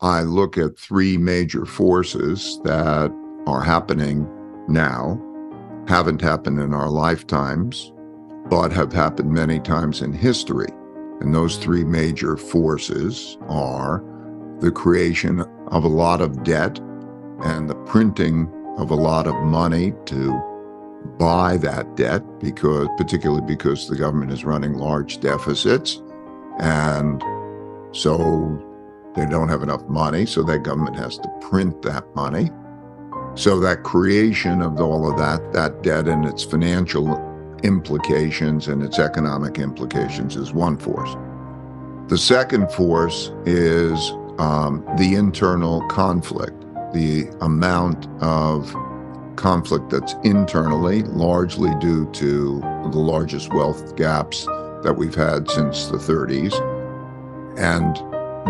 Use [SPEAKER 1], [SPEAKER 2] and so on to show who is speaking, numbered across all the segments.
[SPEAKER 1] I look at three major forces that are happening now, haven't happened in our lifetimes, but have happened many times in history. And those three major forces are the creation of a lot of debt and the printing of a lot of money to buy that debt, particularly because the government is running large deficits. And so they don't have enough money, so that government has to print that money. So that creation of all of that debt and its financial implications and its economic implications is one force. The second force is the internal conflict, the amount of conflict that's internally, largely due to the largest wealth gaps that we've had since the 30s. And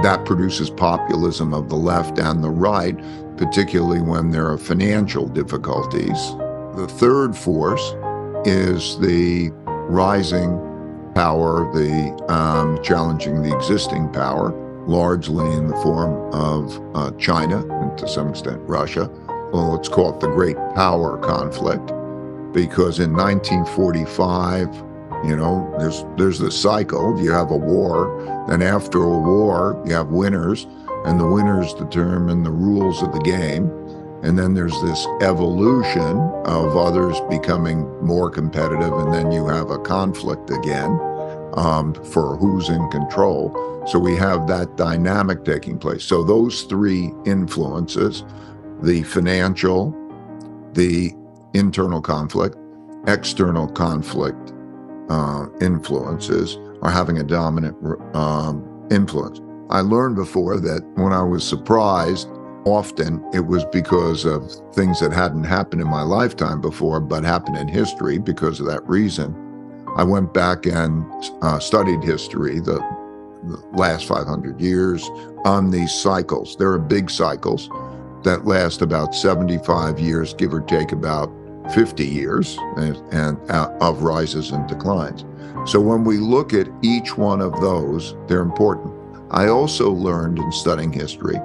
[SPEAKER 1] that produces populism of the left and the right, particularly when there are financial difficulties. The third force is the rising power, the challenging the existing power, largely in the form of China and to some extent Russia. Well, let's call it the Great Power Conflict, because in 1945, there's this cycle. You have a war, and after a war, you have winners, and the winners determine the rules of the game. And then there's this evolution of others becoming more competitive, and then you have a conflict again for who's in control. So we have that dynamic taking place. So those three influences, the financial, the internal conflict, external conflict influences are having a dominant influence. I learned before that when I was surprised, often it was because of things that hadn't happened in my lifetime before, but happened in history because of that reason. I went back and studied history, the last 500 years, on these cycles. There are big cycles that last about 75 years, give or take about 50 years, and of rises and declines. So when we look at each one of those, they're important. I also learned in studying history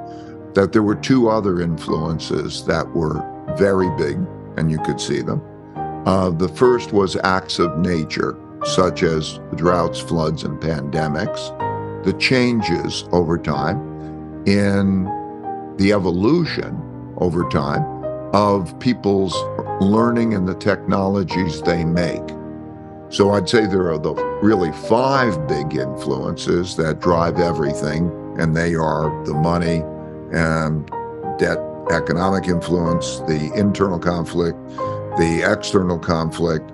[SPEAKER 1] that there were two other influences that were very big, and you could see them. The first was acts of nature, such as droughts, floods, and pandemics. The changes over time in the evolution over time of people's learning and the technologies they make. So I'd say there are the really five big influences that drive everything, and they are the money and debt, economic influence, the internal conflict, the external conflict,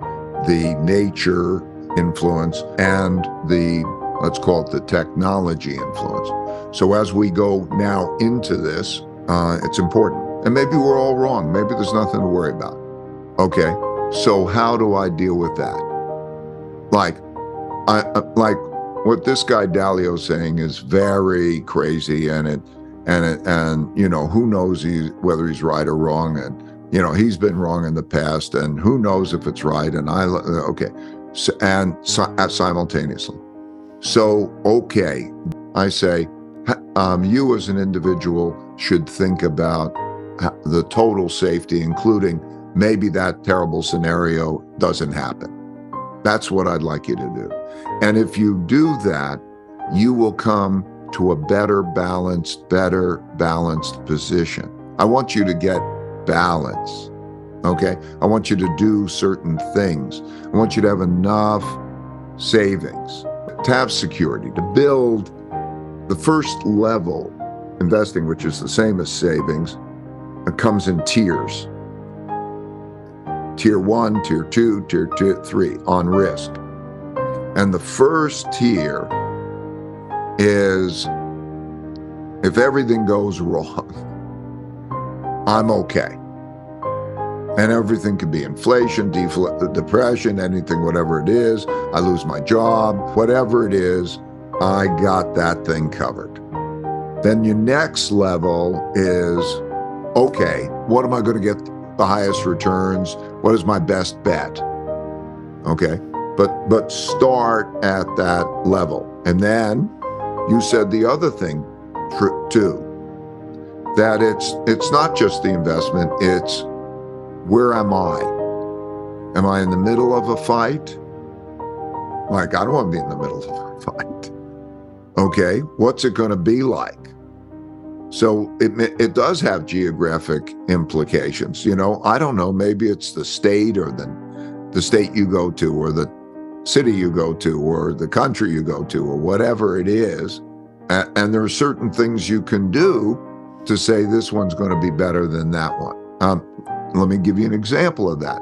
[SPEAKER 1] the nature influence, and the, let's call it the technology influence. So as we go now into this, it's important. And maybe we're all wrong. Maybe there's nothing to worry about. Okay, so how do I deal with that? Like what this guy Dalio is saying is very crazy, and who knows whether he's right or wrong, and he's been wrong in the past, and who knows if it's right, and simultaneously. So okay, I say you as an individual should think about the total safety, including maybe that terrible scenario doesn't happen. That's what I'd like you to do. And if you do that, you will come to a better balanced position. I want you to get balance, okay? I want you to do certain things. I want you to have enough savings, to have security, to build the first level investing, which is the same as savings. It comes in tiers. Tier 1, Tier 2, Tier 3 on risk. And the first tier is, if everything goes wrong, I'm okay. And everything could be inflation, depression, anything, whatever it is. I lose my job, whatever it is, I got that thing covered. Then your next level is, okay, what am I going to get the highest returns? What is my best bet? Okay, but start at that level. And then you said the other thing too. that it's not just the investment, it's where am I? Am I in the middle of a fight? Like, I don't want to be in the middle of a fight. Okay, what's it going to be like? So it does have geographic implications. I don't know, maybe it's the state or the state you go to or the city you go to or the country you go to or whatever it is. And there are certain things you can do to say this one's going to be better than that one. Let me give you an example of that.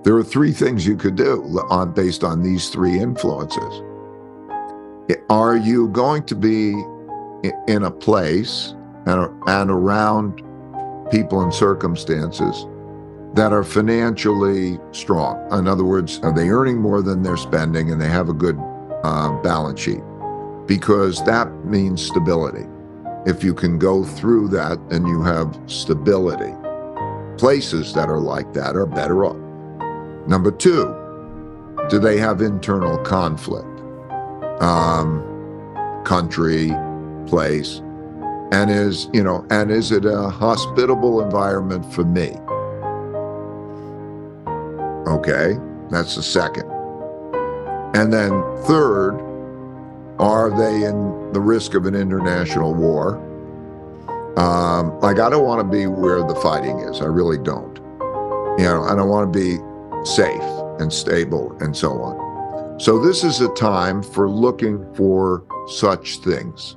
[SPEAKER 1] There are three things you could do based on these three influences. Are you going to be in a place and around people and circumstances that are financially strong? In other words, are they earning more than they're spending and they have a good balance sheet? Because that means stability. If you can go through that and you have stability, places that are like that are better off. Number two, do they have internal conflict? Country, place, and is it a hospitable environment for me? Okay, that's the second. And then third, are they in the risk of an international war? Like, I don't want to be where the fighting is. I really don't. I don't want to be safe and stable and so on. So this is a time for looking for such things.